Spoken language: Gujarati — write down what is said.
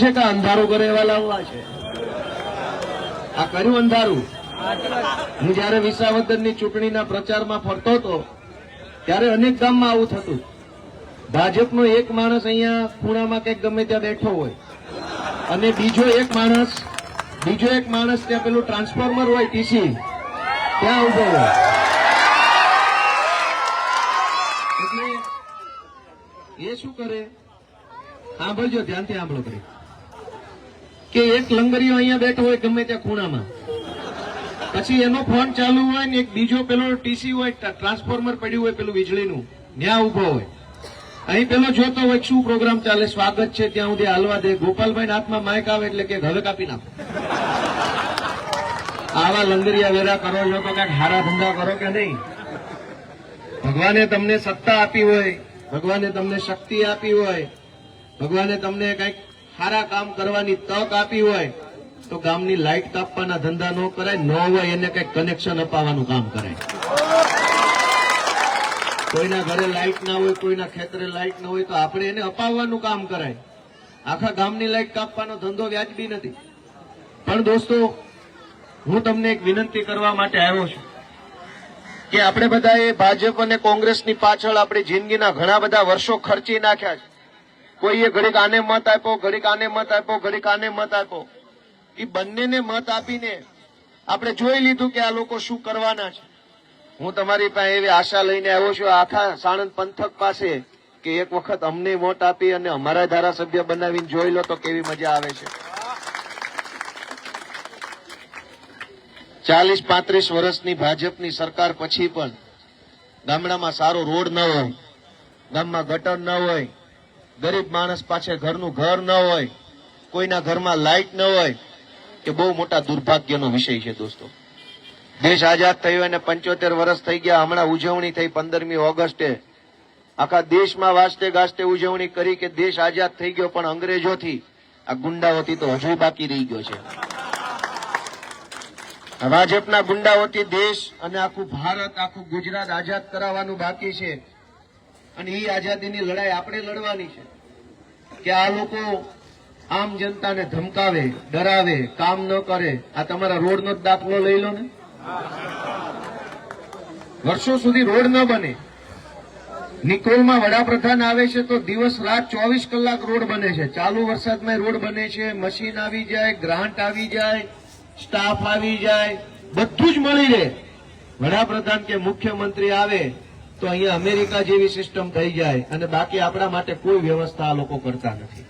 છે કે અંધારું કરે એવા લાવવા છે? આ કર્યું અંધારું. હું જયારે વિસાવદરની ચૂંટણીના પ્રચારમાં ફરતો હતો ત્યારે અનેક ગામમાં આવું થતું. ભાજપનો એક માણસ અહીંયા ખૂણામાં કંઈક ગમે ત્યાં બેઠો હોય અને બીજો એક માણસ ત્યાં પેલું ટ્રાન્સફોર્મર હોય ટીસી ત્યાં ઉભો હોય. એટલે એ શું કરે? સાંભળજો, ધ્યાનથી સાંભળો કરી કે એક લંગરીઓ અહીંયા બેઠો હોય ગમે ત્યાં ખૂણામાં, પછી એનો ફોન ચાલુ હોય ને એક બીજો પેલો ટીસી હોય ટ્રાન્સફોર્મર પડ્યું હોય પેલું વીજળીનું ત્યાં ઉભો હોય. અહીં પેલો જોતો હોય શું પ્રોગ્રામ ચાલે, સ્વાગત છે ત્યાં સુધી હાલવા દે. ગોપાલભાઈ હાથમાં માઇક આવે એટલે કે હવે કાપી નાખો. આવા લંગરિયા વેરા કરો છો તો કઈક હારા ધંધા કરો કે નહીં? ભગવાને તમને સત્તા આપી હોય, ભગવાને તમને શક્તિ આપી હોય, ભગવાને તમને કઈક સારા કામ કરવાની તક આપી હોય તો ગામની લાઇટ કાપવાના ધંધા ન કરાય, ન હોય એને કઈક કનેક્શન અપાવવાનું કામ કરાય. કોઈના ઘરે લાઇટ ના હોય, કોઈના ખેતરે લાઇટ ના હોય તો આપણે એને અપાવવાનું કામ કરાય. આખા ગામની લાઇટ કાપવાનો ધંધો વ્યાજબી નથી. પણ દોસ્તો, હું તમને એક વિનંતી કરવા માટે આવ્યો છું કે આપણે બધાએ ભાજપ અને કોંગ્રેસની પાછળ આપણી જિંદગીના ઘણા બધા વર્ષો ખર્ચી નાખ્યા છે. કોઈએ ઘડીક આને મત આપ્યો, ઘડીક આને મત આપ્યો, ઘડીક આને મત આપ્યો. એ બંનેને મત આપીને આપણે જોઈ લીધું કે આ લોકો શું કરવાના છે. હું તમારી પાસે એવી આશા લઈને આવ્યો છું આખા સાણંદ પંથક પાસે કે એક વખત અમને વોટ આપી અને અમારા ધારાસભ્ય બનાવીને જોઈ લો તો કેવી મજા આવે છે. 40-35 વર્ષની ભાજપની સરકાર પછી પણ ગામડામાં સારો રોડ ન હોય, ગામમાં ગટર ન હોય, ગરીબ માણસ પાસે ઘરનું ઘર ન હોય, કોઈના ઘરમાં લાઇટ ન હોય, એ બહુ મોટા દુર્ભાગ્યનો વિષય છે દોસ્તો. દેશ આઝાદ થયો અને 75 વર્ષ થઈ ગયા. હમણાં ઉજવણી થઈ 15મી ઓગસ્ટે. આખા દેશમાં વાસ્તે ગાસ્તે ઉજવણી કરી કે દેશ આઝાદ થઈ ગયો, પણ અંગ્રેજોથી, આ ગુંડાઓથી તો હજુ બાકી રહી ગયો છે. ભાજપના ગુંડાઓથી દેશ અને આખું ભારત, આખું ગુજરાત આઝાદ કરાવવાનું બાકી છે. અને એ આઝાદીની લડાઈ આપણે લડવાની છે કે આ લોકો આમ જનતાને ધમકાવે, ડરાવે, કામ ન કરે. આ તમારા રોડનો જ દાખલો લઈ લો ને. વર્ષો સુધી રોડ ન બને. નિકોલમાં વડાપ્રધાન આવે છે તો દિવસ રાત 24 કલાક રોડ બને છે. ચાલુ વરસાદમાં રોડ બને છે. મશીન આવી જાય, ગ્રાન્ટ આવી જાય, સ્ટાફ આવી જાય, બધું જ મળી રહે. વડાપ્રધાન કે મુખ્યમંત્રી આવે તો અહીંયા અમેરિકા જેવી સિસ્ટમ થઈ જાય અને બાકી આપણા માટે કોઈ વ્યવસ્થા આ લોકો કરતા નથી.